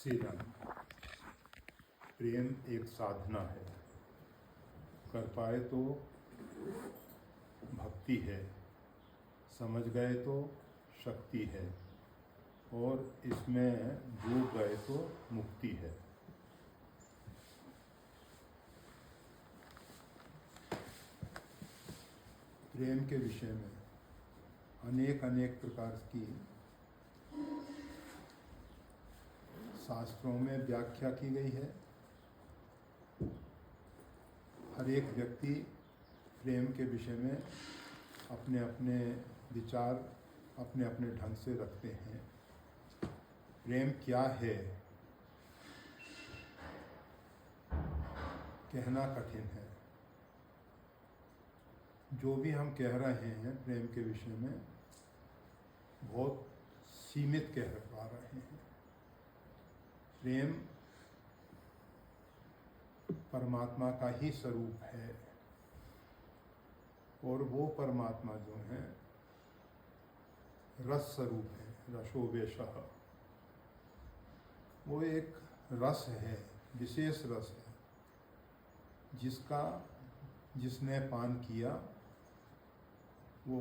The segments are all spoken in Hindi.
श्री राम। प्रेम एक साधना है, कर पाए तो भक्ति है, समझ गए तो शक्ति है और इसमें डूब गए तो मुक्ति है। प्रेम के विषय में अनेक प्रकार की शास्त्रों में व्याख्या की गई है। हर एक व्यक्ति प्रेम के विषय में अपने अपने विचार अपने अपने ढंग से रखते हैं। प्रेम क्या है कहना कठिन है। जो भी हम कह रहे हैं प्रेम के विषय में बहुत सीमित कह पा रहे हैं। प्रेम परमात्मा का ही स्वरूप है और वो परमात्मा जो है रस स्वरूप है, रसोवेशः। वो एक रस है, विशेष रस है, जिसने पान किया वो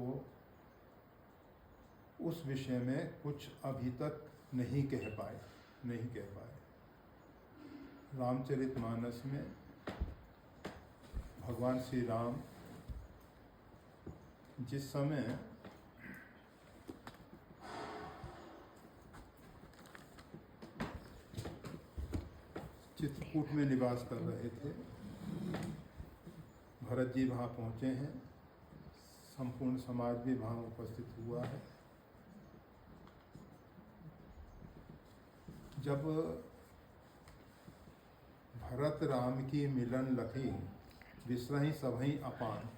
उस विषय में कुछ अभी तक नहीं कह पाए। रामचरितमानस में भगवान श्री राम जिस समय चित्रकूट में निवास कर रहे थे, भरत जी वहाँ पहुँचे हैं, संपूर्ण समाज भी वहाँ उपस्थित हुआ है। जब भरत राम की मिलन लखी विसरहि सबहि अपान,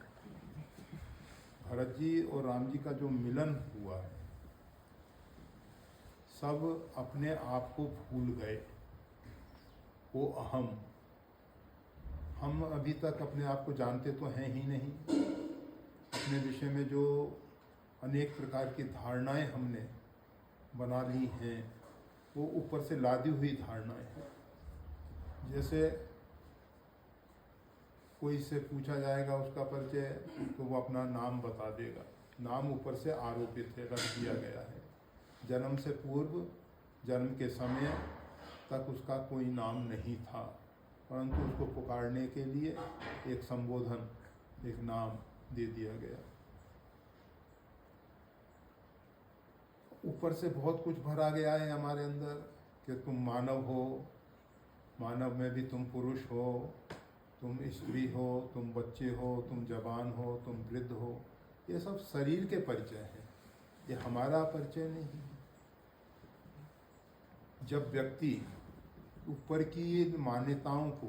भरत जी और राम जी का जो मिलन हुआ है, सब अपने आप को भूल गए। वो अहम, हम अभी तक अपने आप को जानते तो हैं ही नहीं। अपने विषय में जो अनेक प्रकार की धारणाएं हमने बना ली हैं वो ऊपर से लादी हुई धारणाएं हैं। जैसे कोई से पूछा जाएगा उसका परिचय तो वो अपना नाम बता देगा। नाम ऊपर से आरोपित है, रख दिया गया है। जन्म से पूर्व, जन्म के समय तक उसका कोई नाम नहीं था, परंतु उसको पुकारने के लिए एक संबोधन, एक नाम दे दिया गया। ऊपर से बहुत कुछ भरा गया है हमारे अंदर कि तुम मानव हो, मानव में भी तुम पुरुष हो, तुम स्त्री हो, तुम बच्चे हो, तुम जवान हो, तुम वृद्ध हो। ये सब शरीर के परिचय हैं, ये हमारा परिचय नहीं है। जब व्यक्ति ऊपर की मान्यताओं को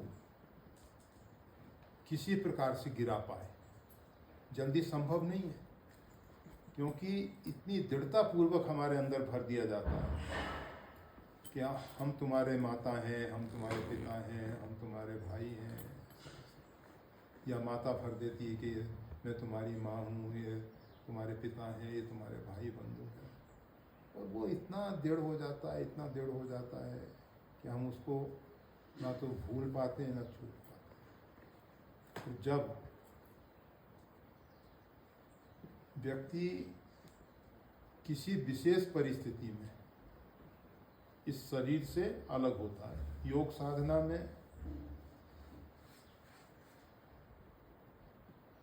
किसी प्रकार से गिरा पाए, जल्दी संभव नहीं है, क्योंकि इतनी दृढ़ता पूर्वक हमारे अंदर भर दिया जाता है कि हम तुम्हारे माता हैं, हम तुम्हारे पिता हैं, हम तुम्हारे भाई हैं, या माता भर देती है कि मैं तुम्हारी माँ हूँ, ये तुम्हारे पिता हैं, ये तुम्हारे भाई बंधु हैं। और वो इतना दृढ़ हो जाता है, इतना दृढ़ हो जाता है कि हम उसको ना तो भूल पाते हैं ना छूट पाते। तो जब व्यक्ति किसी विशेष परिस्थिति में इस शरीर से अलग होता है, योग साधना में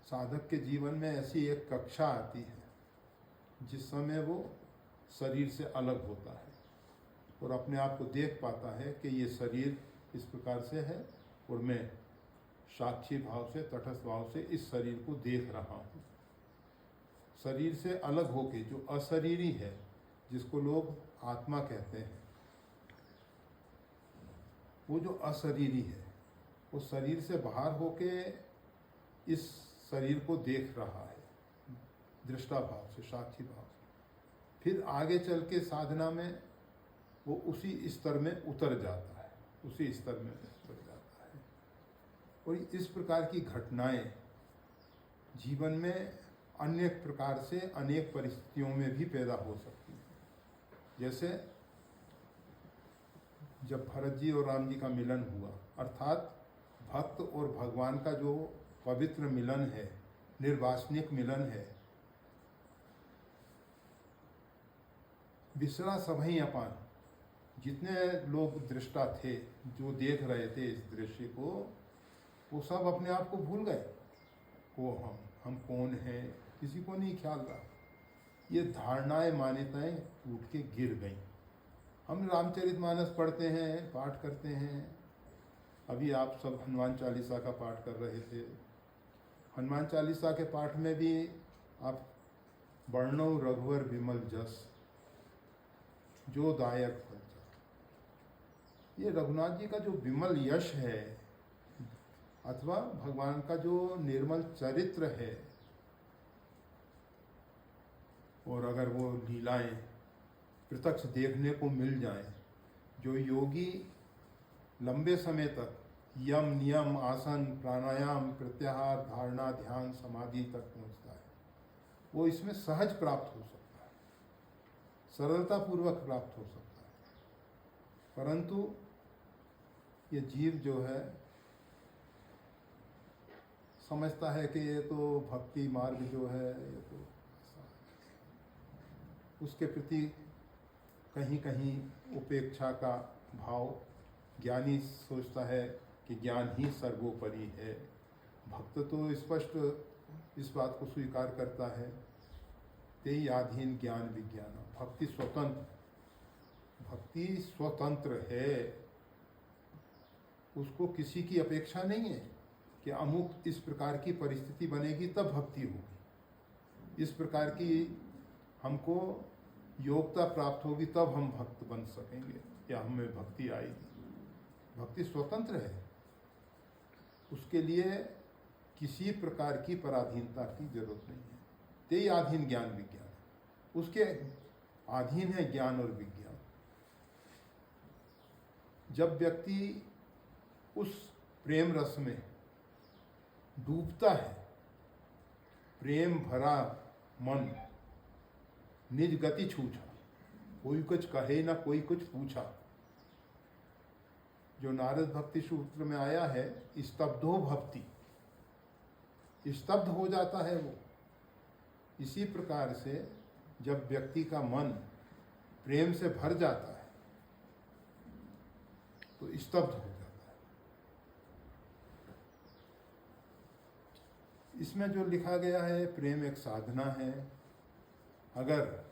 साधक के जीवन में ऐसी एक कक्षा आती है जिस समय वो शरीर से अलग होता है और अपने आप को देख पाता है कि ये शरीर इस प्रकार से है और मैं साक्षी भाव से, तटस्थ भाव से इस शरीर को देख रहा हूँ। शरीर से अलग होके जो अशरीरी है, जिसको लोग आत्मा कहते हैं, वो जो अशरीरी है वो शरीर से बाहर होके इस शरीर को देख रहा है, दृष्टा भाव से, साक्षी भाव से। फिर आगे चल के साधना में वो उसी स्तर में उतर जाता है, उसी स्तर में उतर जाता है। और इस प्रकार की घटनाएं जीवन में अनेक प्रकार से अनेक परिस्थितियों में भी पैदा हो सकती हैं। जैसे जब भरत जी और राम जी का मिलन हुआ, अर्थात भक्त और भगवान का जो पवित्र मिलन है, निर्वासनिक मिलन है, विसरा सभई अपान। जितने लोग दृष्टा थे जो देख रहे थे इस दृश्य को, वो सब अपने आप को भूल गए। वो हम कौन हैं, किसी को नहीं ख्याल रहा। ये धारणाएं, मान्यताएं टूट के गिर गईं। हम रामचरितमानस पढ़ते हैं, पाठ करते हैं। अभी आप सब हनुमान चालीसा का पाठ कर रहे थे। हनुमान चालीसा के पाठ में भी आप वर्णो रघुवर विमल जस जो दायक फल, ये रघुनाथ जी का जो विमल यश है अथवा भगवान का जो निर्मल चरित्र है, और अगर वो लीलाएं प्रत्यक्ष देखने को मिल जाएं, जो योगी लंबे समय तक यम नियम आसन प्राणायाम प्रत्याहार धारणा ध्यान समाधि तक पहुंचता है, वो इसमें सहज प्राप्त हो सकता है, सरलता पूर्वक प्राप्त हो सकता है। परंतु ये जीव जो है समझता है कि ये तो भक्ति मार्ग जो है, ये तो उसके प्रति कहीं कहीं उपेक्षा का भाव। ज्ञानी सोचता है कि ज्ञान ही सर्वोपरि है। भक्त तो स्पष्ट इस बात को स्वीकार करता है, तेई आधीन ज्ञान विज्ञान। भक्ति स्वतंत्र है, उसको किसी की अपेक्षा नहीं है कि अमुक इस प्रकार की परिस्थिति बनेगी तब भक्ति होगी, इस प्रकार की हमको योग्यता प्राप्त होगी तब हम भक्त बन सकेंगे या हमें भक्ति आएगी। भक्ति स्वतंत्र है, उसके लिए किसी प्रकार की पराधीनता की जरूरत नहीं है। तेई आधीन ज्ञान विज्ञान, उसके अधीन है ज्ञान और विज्ञान। जब व्यक्ति उस प्रेम रस में डूबता है, प्रेम भरा मन निज गति छूछा, कोई कुछ कहे ना कोई कुछ पूछा, जो नारद भक्ति सूत्र में आया है, स्तब्धो भक्ति, स्तब्ध हो जाता है वो। इसी प्रकार से जब व्यक्ति का मन प्रेम से भर जाता है तो स्तब्ध हो जाता है। इसमें जो लिखा गया है, प्रेम एक साधना है। अगर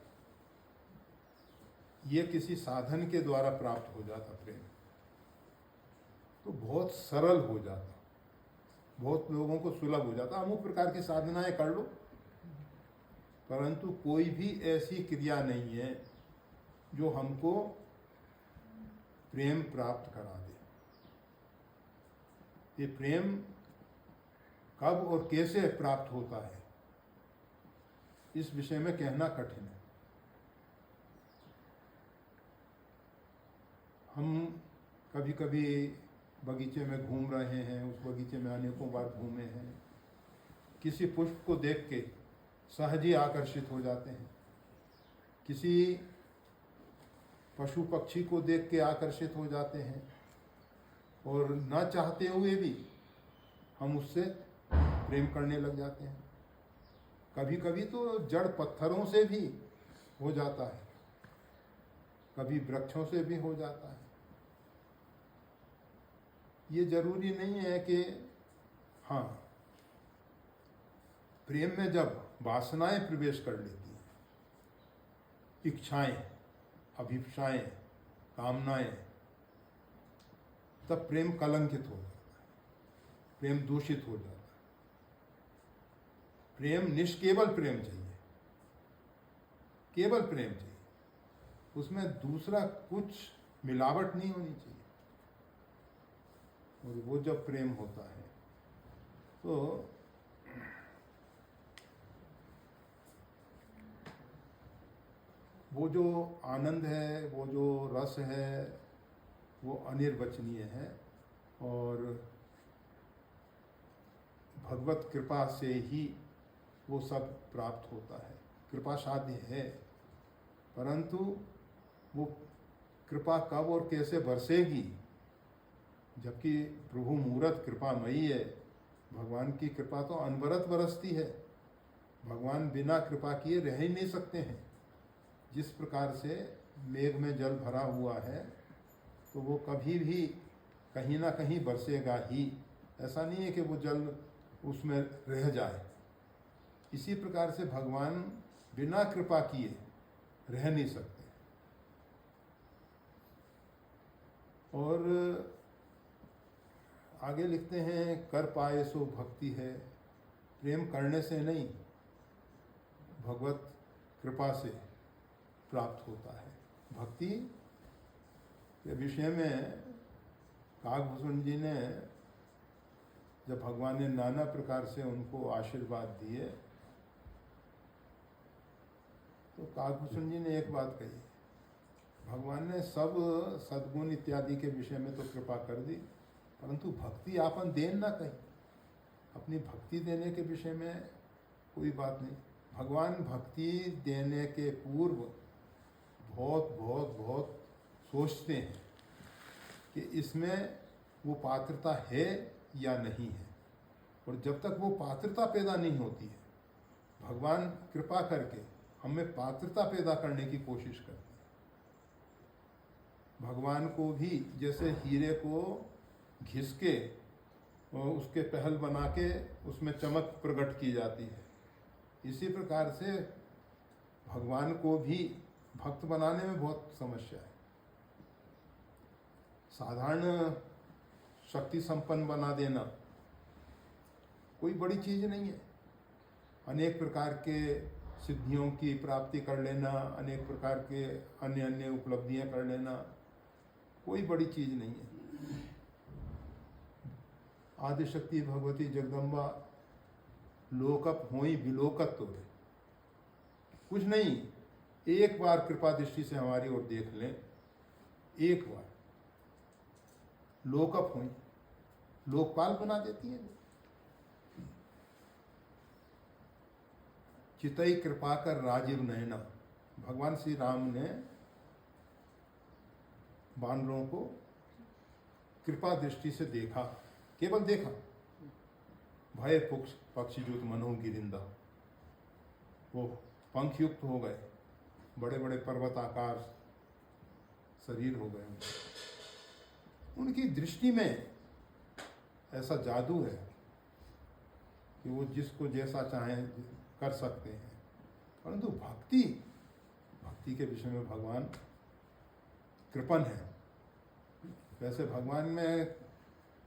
ये किसी साधन के द्वारा प्राप्त हो जाता प्रेम, तो बहुत सरल हो जाता, बहुत लोगों को सुलभ हो जाता। अमुक प्रकार की साधनाएं कर लो, परंतु कोई भी ऐसी क्रिया नहीं है जो हमको प्रेम प्राप्त करा दे। ये प्रेम कब और कैसे प्राप्त होता है, इस विषय में कहना कठिन है। हम कभी कभी बगीचे में घूम रहे हैं, उस बगीचे में अनेकों बार घूमे हैं, किसी पुष्प को देख के सहज ही आकर्षित हो जाते हैं, किसी पशु पक्षी को देख के आकर्षित हो जाते हैं, और न चाहते हुए भी हम उससे प्रेम करने लग जाते हैं। कभी कभी तो जड़ पत्थरों से भी हो जाता है, कभी वृक्षों से भी हो जाता है। ये जरूरी नहीं है कि हाँ, प्रेम में जब वासनाएं प्रवेश कर लेती हैं, इच्छाएं, अभिप्साएं, कामनाएं, तब प्रेम कलंकित हो जाता है, प्रेम दूषित हो जाता है। प्रेम निष्केवल प्रेम चाहिए, केवल प्रेम चाहिए, उसमें दूसरा कुछ मिलावट नहीं होनी चाहिए। और वो जब प्रेम होता है तो वो जो आनंद है, वो जो रस है, वो अनिर्वचनीय है, और भगवत कृपा से ही वो सब प्राप्त होता है। कृपा साध्य है, परंतु वो कृपा कब और कैसे बरसेगी, जबकि प्रभु मूरत कृपामयी है। भगवान की कृपा तो अनवरत बरसती है। भगवान बिना कृपा किए रह ही नहीं सकते हैं। जिस प्रकार से मेघ में जल भरा हुआ है तो वो कभी भी कहीं ना कहीं बरसेगा ही, ऐसा नहीं है कि वो जल उसमें रह जाए। इसी प्रकार से भगवान बिना कृपा किए रह नहीं सकते। और आगे लिखते हैं, कर पाए सो भक्ति है, प्रेम करने से नहीं भगवत कृपा से प्राप्त होता है। भक्ति के विषय में काकभूषण जी ने, जब भगवान ने नाना प्रकार से उनको आशीर्वाद दिए तो काकभूषण जी ने एक बात कही, भगवान ने सब सद्गुण इत्यादि के विषय में तो कृपा कर दी, परंतु भक्ति आपन देन ना कही। अपनी भक्ति देने के विषय में कोई बात नहीं। भगवान भक्ति देने के पूर्व बहुत बहुत बहुत सोचते हैं कि इसमें वो पात्रता है या नहीं है। और जब तक वो पात्रता पैदा नहीं होती है, भगवान कृपा करके हमें पात्रता पैदा करने की कोशिश करते हैं। भगवान को भी जैसे हीरे को घिस के और उसके पहल बना के उसमें चमक प्रकट की जाती है, इसी प्रकार से भगवान को भी भक्त बनाने में बहुत समस्या है। साधारण शक्ति संपन्न बना देना कोई बड़ी चीज़ नहीं है। अनेक प्रकार के सिद्धियों की प्राप्ति कर लेना, अनेक प्रकार के अन्य अन्य उपलब्धियां कर लेना कोई बड़ी चीज़ नहीं है। आदिशक्ति भगवती जगदम्बा लोकप होई विलोकत्व है, कुछ नहीं। एक बार कृपा दृष्टि से हमारी ओर देख लें, एक बार लोकप होई, लोकपाल बना देती है। चितई कृपा कर राजीव नयना, भगवान श्री राम ने बानरों को कृपा दृष्टि से देखा, केवल देखा। भय पक्षीजुत मनो गिरिंदा, वो पंख युक्त हो गए, बड़े बड़े पर्वताकार शरीर हो गए। उनकी दृष्टि में ऐसा जादू है कि वो जिसको जैसा चाहें कर सकते हैं। परंतु भक्ति के विषय में भगवान कृपण है। वैसे भगवान में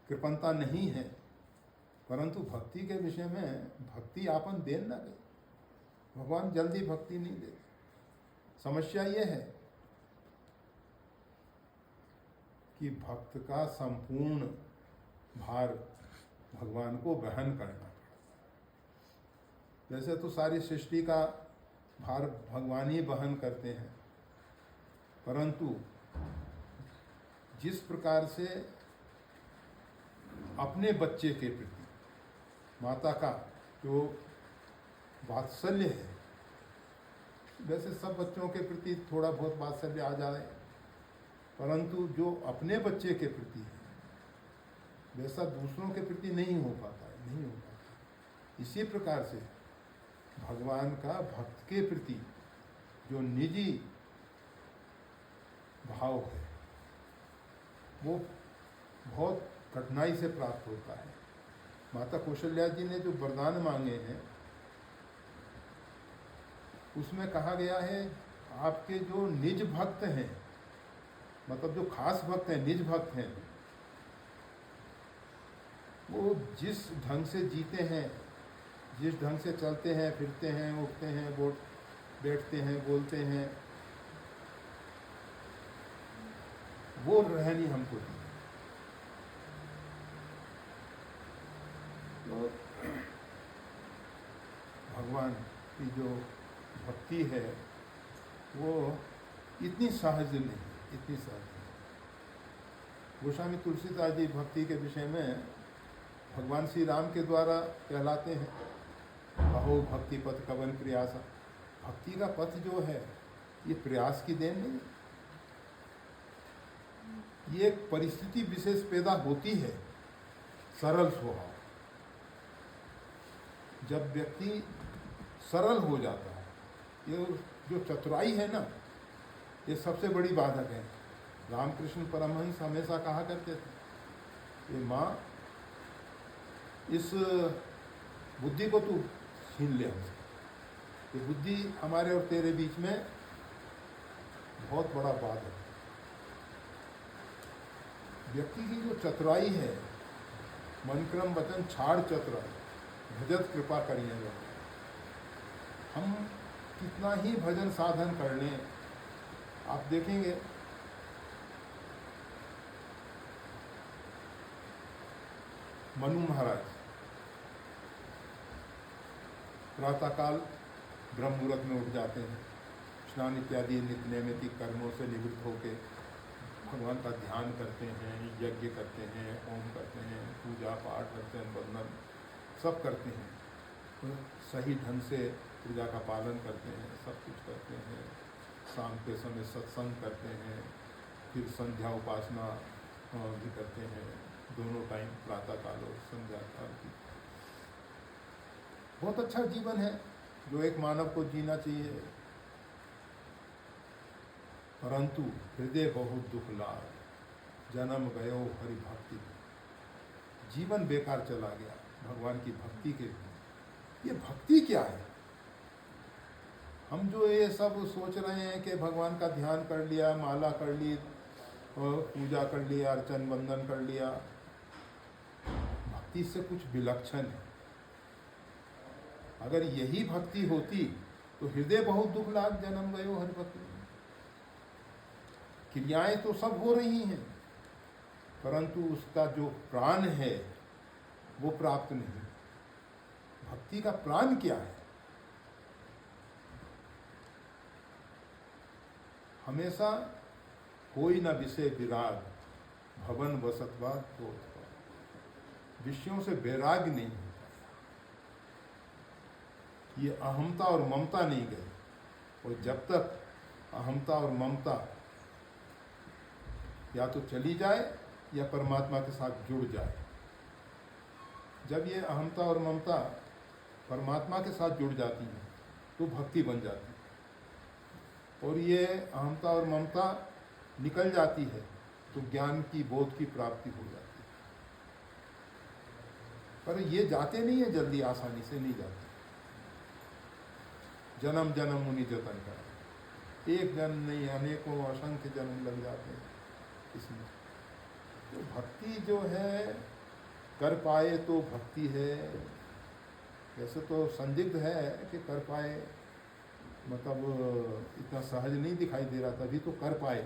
कृपणता नहीं है, परंतु भक्ति के विषय में भक्ति आपन देन ना दे। भगवान जल्दी भक्ति नहीं दे। समस्या ये है कि भक्त का संपूर्ण भार भगवान को वहन करना पड़ता। वैसे तो सारी सृष्टि का भार भगवान ही वहन करते हैं, परंतु जिस प्रकार से अपने बच्चे के प्रति माता का जो वात्सल्य है, वैसे सब बच्चों के प्रति थोड़ा बहुत वात्सल्य आ जाए, परंतु जो अपने बच्चे के प्रति है वैसा दूसरों के प्रति नहीं हो पाता है, नहीं हो पाता। इसी प्रकार से भगवान का भक्त के प्रति जो निजी भाव है वो बहुत कठिनाई से प्राप्त होता है। माता कौशल्या जी ने जो वरदान मांगे हैं उसमें कहा गया है आपके जो निज भक्त हैं, मतलब जो खास भक्त हैं, निज भक्त हैं, वो जिस ढंग से जीते हैं, जिस ढंग से चलते हैं, फिरते हैं, उठते हैं, बैठते हैं, बोलते हैं, वो रहनी हमको दी। तो भगवान की जो भक्ति है वो इतनी सहज नहीं, इतनी सहज नहीं। गोस्वामी तुलसीदास जी भक्ति के विषय में भगवान श्री राम के द्वारा कहलाते हैं। कहो भक्ति पथ कवन प्रयासा, भक्ति का पथ जो है ये प्रयास की देन नहीं। ये एक परिस्थिति विशेष पैदा होती है, सरल स्वभाव। जब व्यक्ति सरल हो जाता है, ये जो चतुराई है ना, ये सबसे बड़ी बाधक है। रामकृष्ण परमहंस हमेशा कहा करते थे कि माँ, इस बुद्धि को तू छीन ले हमसे। ये बुद्धि हमारे और तेरे बीच में बहुत बड़ा बाधक है। व्यक्ति की जो चतुराई है, मन क्रम वचन छाड़ चतुराई, भजत कृपा करिए। हम कितना ही भजन साधन कर लें, आप देखेंगे मनु महाराज प्रातःकाल ब्रह्म मुहूर्त में उठ जाते हैं, स्नान इत्यादि नित्य नैमित्तिक कर्मों से निवृत्त होकर भगवान का ध्यान करते हैं, यज्ञ करते हैं, होम करते हैं, पूजा पाठ करते हैं, वंदन सब करते हैं, तो सही ढंग से पूजा का पालन करते हैं, सब कुछ करते हैं। शाम के समय सत्संग करते हैं, फिर संध्या उपासना भी करते हैं, दोनों टाइम प्रातःकाल और संध्या काल की। बहुत अच्छा जीवन है जो एक मानव को जीना चाहिए। परंतु हृदय बहुत दुख लाग, जन्म गयो हरि भक्ति। जीवन बेकार चला गया भगवान की भक्ति के लिए। ये भक्ति क्या है? हम जो ये सब सोच रहे हैं कि भगवान का ध्यान कर लिया, माला कर ली, पूजा कर लिया, अर्चन बंदन कर लिया, भक्ति से कुछ विलक्षण है। अगर यही भक्ति होती तो हृदय बहुत दुख लाग, जन्म गयो हरि भक्ति। क्रियाएं तो सब हो रही हैं, परंतु उसका जो प्राण है वो प्राप्त नहीं। भक्ति का प्राण क्या है? हमेशा कोई न विषय विराग, भवन वसतवा तो विषयों से वैराग्य नहीं होता। ये अहमता और ममता नहीं गई, और जब तक अहमता और ममता या तो चली जाए या परमात्मा के साथ जुड़ जाए, जब ये अहमता और ममता परमात्मा के साथ जुड़ जाती है तो भक्ति बन जाती है, और ये अहमता और ममता निकल जाती है तो ज्ञान की, बोध की प्राप्ति हो जाती है। पर ये जाते नहीं है जल्दी, आसानी से नहीं जाते। जन्म जन्म मुनि जतन कर, एक जन्म नहीं अनेकों असंख्य जन्म लग जाते हैं इसमें। तो भक्ति जो है कर पाए तो भक्ति है। वैसे तो संदिग्ध है कि कर पाए, मतलब इतना सहज नहीं दिखाई दे रहा, तभी तो कर पाए।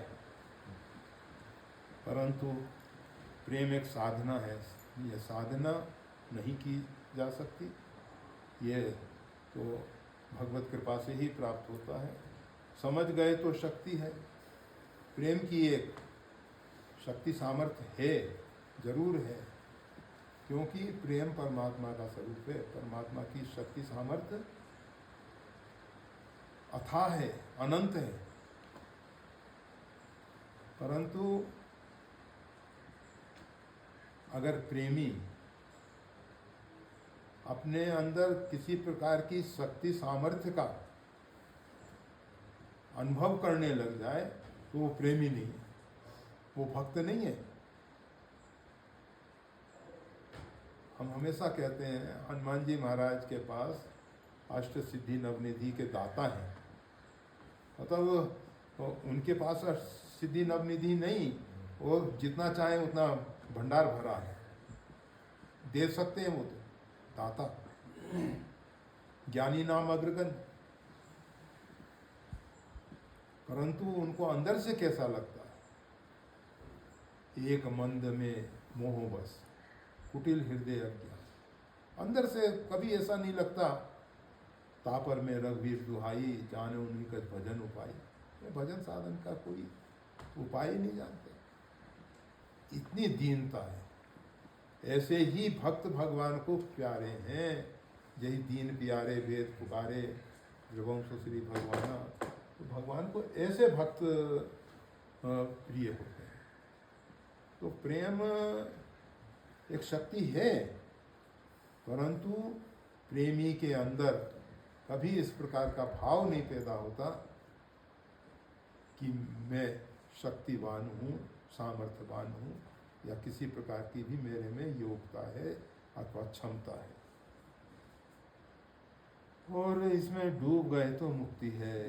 परंतु प्रेम एक साधना है, यह साधना नहीं की जा सकती, ये तो भगवत कृपा से ही प्राप्त होता है। समझ गए तो शक्ति है। प्रेम की एक शक्ति सामर्थ्य है, जरूर है, क्योंकि प्रेम परमात्मा का स्वरूप है। परमात्मा की शक्ति सामर्थ्य अथाह है, अनंत है। परंतु अगर प्रेमी अपने अंदर किसी प्रकार की शक्ति सामर्थ्य का अनुभव करने लग जाए तो वो प्रेमी नहीं है, वो भक्त नहीं है। हम हमेशा कहते हैं हनुमान जी महाराज के पास अष्ट सिद्धि नवनिधि के दाता हैं, मतलब उनके पास सिद्धि नवनिधि नहीं, और जितना चाहे उतना भंडार भरा है, दे सकते हैं वो तो दाता। ज्ञानी नाम अग्रगण्य, परंतु उनको अंदर से कैसा लगता है? एक मंद में मोह बस, कुटिल हृदय अज्ञान। अंदर से कभी ऐसा नहीं लगता तापर में रघुवीर दुहाई, जाने उन्हीं का भजन उपाय। ये भजन साधन का कोई उपाय ही नहीं जानते, इतनी दीनता है। ऐसे ही भक्त भगवान को प्यारे हैं, यही दीन प्यारे वेद पुकारे, रघुवंश श्री भगवान। तो भगवान को ऐसे भक्त प्रिय होते हैं। तो प्रेम एक शक्ति है, परंतु प्रेमी के अंदर कभी इस प्रकार का भाव नहीं पैदा होता कि मैं शक्तिवान हूँ, सामर्थ्यवान हूँ, या किसी प्रकार की भी मेरे में योग्यता है अथवा क्षमता है। और इसमें डूब गए तो मुक्ति है।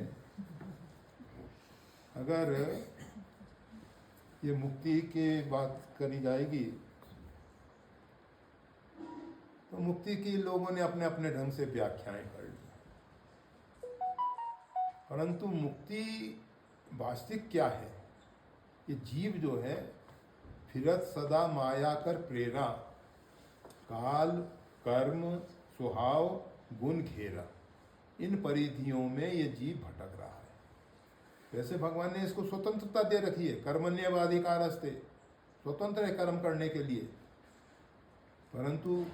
अगर ये मुक्ति की बात करी जाएगी तो मुक्ति की लोगों ने अपने अपने ढंग से व्याख्याएं कर ली, परंतु मुक्ति वास्तविक क्या है? ये जीव जो है फिरत सदा माया कर प्रेरा, काल कर्म स्वभाव गुण घेरा, इन परिधियों में ये जीव भटक रहा है। वैसे भगवान ने इसको स्वतंत्रता दे रखी है, कर्मण्येवाधिकारस्ते, स्वतंत्र है कर्म करने के लिए, परंतु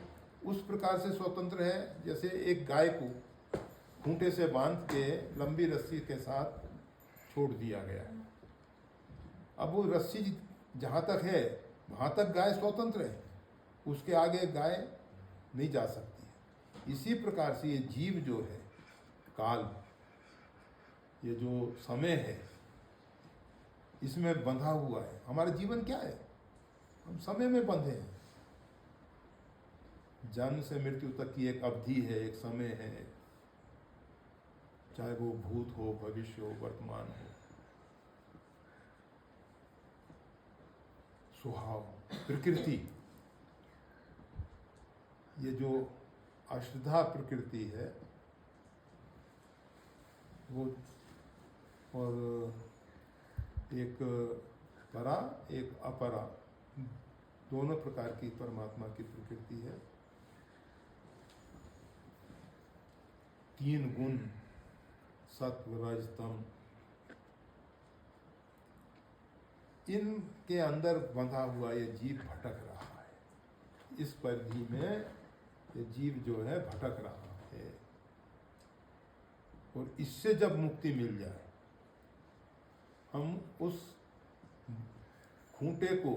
उस प्रकार से स्वतंत्र है जैसे एक गाय को खूंटे से बांध के लंबी रस्सी के साथ छोड़ दिया गया है। अब वो रस्सी जहाँ तक है वहाँ तक गाय स्वतंत्र है, उसके आगे गाय नहीं जा सकती। इसी प्रकार से ये जीव जो है, काल, ये जो समय है, इसमें बंधा हुआ है। हमारा जीवन क्या है? हम समय में बंधे हैं। जन्म से मृत्यु तक की एक अवधि है, एक समय है, चाहे वो भूत हो, भविष्य हो, वर्तमान हो। स्वभाव, प्रकृति, ये जो अश्रद्धा प्रकृति है वो, और एक परा एक अपरा, दोनों प्रकार की परमात्मा की प्रकृति है। तीन गुण, सत्व रज तम, इनके अंदर बंधा हुआ ये जीव भटक रहा है। इस परिधि में ये जीव जो है भटक रहा है, और इससे जब मुक्ति मिल जाए, हम उस खूंटे को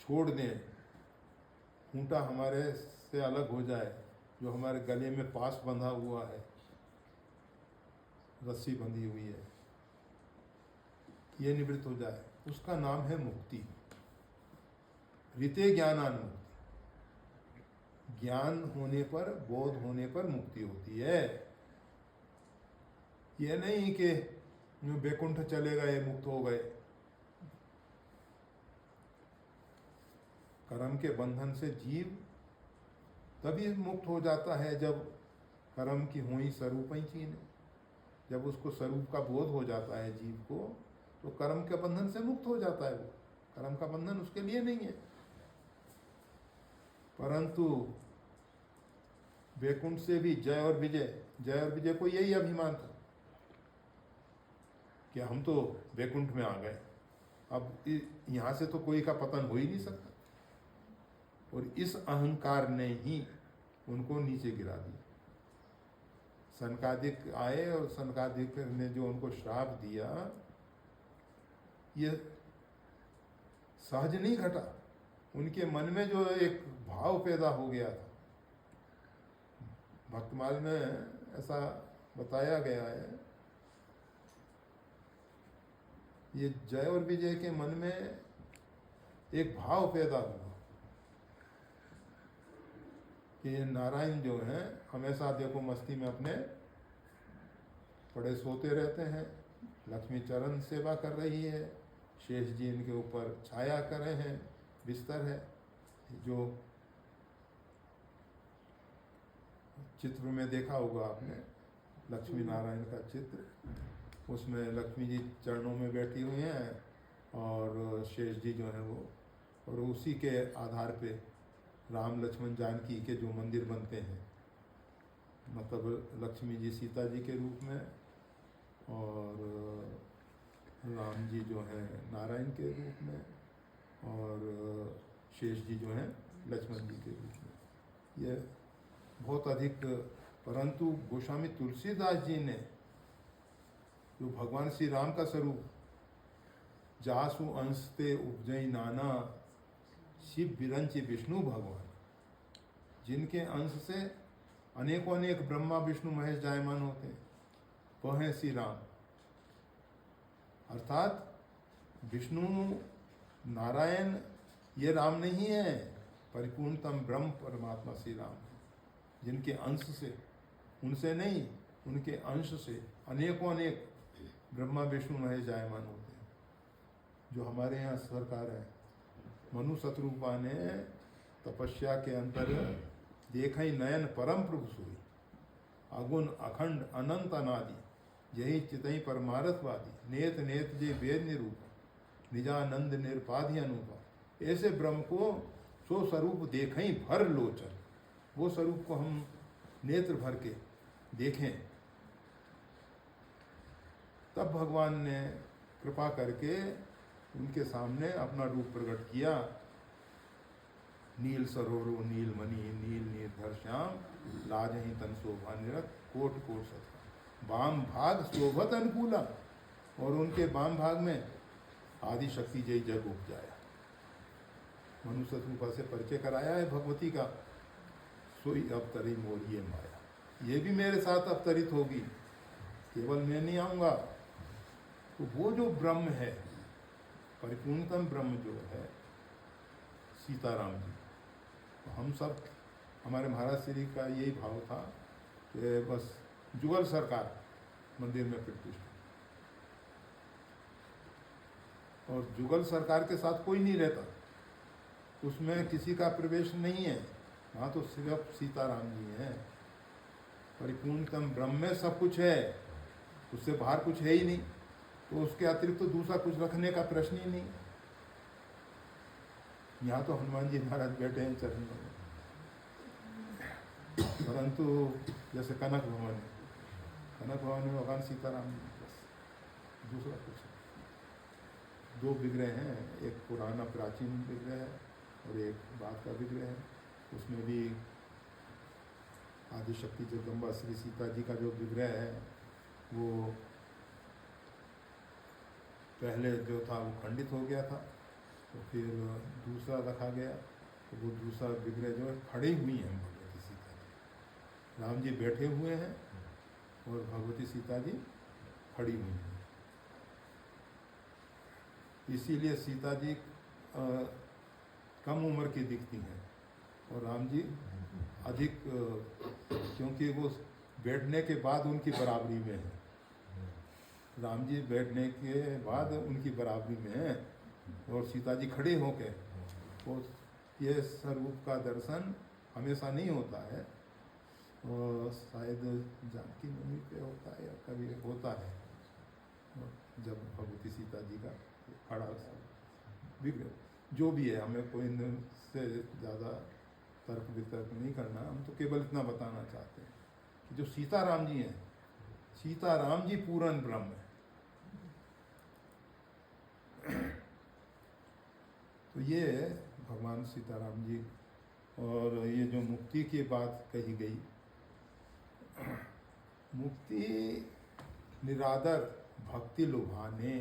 छोड़ दें, खूंटा हमारे से अलग हो जाए, जो हमारे गले में पास बंधा हुआ है, रस्सी बंधी हुई है, ये निवृत्त हो जाए, उसका नाम है मुक्ति। ऋते ज्ञानान्मुक्ति, ज्ञान होने पर, बोध होने पर मुक्ति होती है। ये नहीं कि वैकुंठ चले गए, मुक्त हो गए। कर्म के बंधन से जीव तभी मुक्त हो जाता है जब कर्म की हुई स्वरूप ही चीन, जब उसको स्वरूप का बोध हो जाता है जीव को, तो कर्म के बंधन से मुक्त हो जाता है। वो कर्म का बंधन उसके लिए नहीं है। परंतु वैकुंठ से भी जय और विजय को यही अभिमान था कि हम तो वैकुंठ में आ गए, अब यहाँ से तो कोई का पतन हो ही नहीं सकता। और इस अहंकार ने ही उनको नीचे गिरा दिया। सनकादिक आए और सनकादिक ने जो उनको श्राप दिया, ये सहज नहीं घटा, उनके मन में जो एक भाव पैदा हो गया था। भक्तमाल में ऐसा बताया गया है, ये जय और विजय के मन में एक भाव पैदा हुआ कि नारायण जो हैं हमेशा देखो मस्ती में अपने पड़े सोते रहते हैं, लक्ष्मी चरण सेवा कर रही है, शेष जी इनके ऊपर छाया कर रहे हैं, बिस्तर है। जो चित्र में देखा होगा आपने, लक्ष्मी नारायण का चित्र, उसमें लक्ष्मी जी चरणों में बैठी हुई हैं और शेष जी जो हैं वो, और उसी के आधार पे राम लक्ष्मण जानकी के जो मंदिर बनते हैं, मतलब लक्ष्मी जी सीता जी के रूप में और राम जी जो हैं नारायण के रूप में और शेष जी जो हैं लक्ष्मण जी के रूप में, ये बहुत अधिक। परंतु गोस्वामी तुलसीदास जी ने जो भगवान श्री राम का स्वरूप जासु अंशते उपजय नाना शिव विरंच विष्णु भगवान, जिनके अंश से अनेकों अनेक ब्रह्मा विष्णु महेश जायमान होते हैं, वह हैं श्री राम। अर्थात विष्णु नारायण ये राम नहीं है, परिपूर्णतम ब्रह्म परमात्मा श्री राम है, जिनके अंश से, उनसे नहीं, उनके अंश से अनेकों अनेक ब्रह्मा विष्णु महेश जायमान होते हैं। जो हमारे यहाँ सरकार है, मनु शत्रुपा ने तपस्या के अंतर देखा ही नयन परम प्रभु सोई, अगुण अखंड अनंत अनादि, यही चितई परमारथवादी, नेत नेत जे वेद निरूप, निजानंद निरपाधि अनुपा। ऐसे ब्रह्म को सो स्वरूप देखें भर लोचन, वो स्वरूप को हम नेत्र भर के देखें, तब भगवान ने कृपा करके उनके सामने अपना रूप प्रकट किया। नील सरोवरो नील मणि नील निर्धर श्याम, लाज ही तन शोभा निरत कोट कोट सत्ता, वाम भाग शोभत अनुकूला, और उनके वाम भाग में आदि शक्ति जय जग उपजाया। मनुष्य रूपा से परिचय कराया है भगवती का, सोई अवतरी मोरिए माया, ये भी मेरे साथ अवतरित होगी, केवल मैं नहीं आऊँगा। तो वो जो ब्रह्म है, परिपूर्णतम ब्रह्म जो है सीताराम जी, तो हम सब, हमारे महाराज श्री का यही भाव था कि बस जुगल सरकार मंदिर में प्रतिष्ठित, और जुगल सरकार के साथ कोई नहीं रहता, उसमें किसी का प्रवेश नहीं है, वहाँ तो सिर्फ सीताराम जी हैं। परिपूर्णतम ब्रह्म में सब कुछ है, उससे बाहर कुछ है ही नहीं, तो उसके अतिरिक्त तो दूसरा कुछ रखने का प्रश्न ही नहीं। यहाँ तो हनुमान जी महाराज बैठे हैं चरण में, परंतु जैसे कनक भवन है, कनक भवन में भगवान सीताराम, बस दूसरा कुछ नहीं। दो विग्रह हैं, एक पुराना प्राचीन विग्रह है और एक बाद का विग्रह है। उसमें भी आदिशक्ति जगदम्बा श्री सीता जी का जो विग्रह है, वो पहले जो था वो खंडित हो गया था, तो फिर दूसरा रखा गया, तो वो दूसरा विग्रह जो है खड़ी हुई है भगवती सीता जी, राम जी बैठे हुए हैं और भगवती सीता जी खड़ी हुई हैं। इसीलिए सीता जी कम उम्र की दिखती हैं और राम जी अधिक, क्योंकि वो बैठने के बाद उनकी बराबरी में है, राम जी बैठने के बाद उनकी बराबरी में है, और सीता जी खड़े होकर, और ये स्वरूप का दर्शन हमेशा नहीं होता है, और शायद जानकी नवमी पे होता है या कभी होता है, जब भगवती सीता जी का खड़ा विग्रह, जो भी है, हमें कोई से ज़्यादा तर्क वितर्क नहीं करना, हम तो केवल इतना बताना चाहते हैं कि जो सीताराम जी हैं, सीताराम जी पूर्ण ब्रह्म है। तो ये भगवान सीताराम जी, और ये जो मुक्ति की बात कही गई, मुक्ति निरादर भक्ति लुभाने,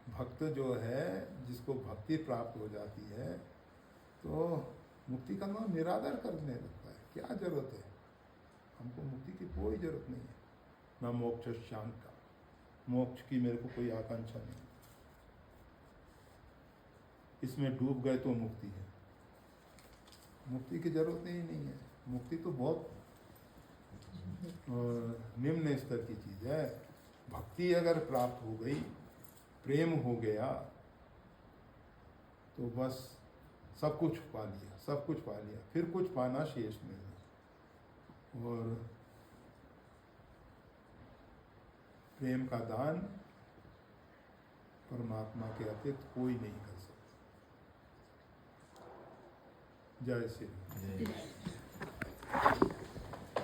भक्त जो है जिसको भक्ति प्राप्त हो जाती है, तो मुक्ति का नाम निरादर करने लगता है। क्या जरूरत है, हमको मुक्ति की कोई जरूरत नहीं है, ना मोक्ष शांत का, मोक्ष की मेरे को कोई आकांक्षा नहीं, इसमें डूब गए तो मुक्ति है, मुक्ति की जरूरत ही नहीं है। मुक्ति तो बहुत निम्न स्तर की चीज़ है। भक्ति अगर प्राप्त हो गई, प्रेम हो गया, तो बस सब कुछ पा लिया, सब कुछ पा लिया, फिर कुछ पाना शेष नहीं। और प्रेम का दान परमात्मा के अतिरिक्त कोई नहीं कर सकता। जय श्री राम।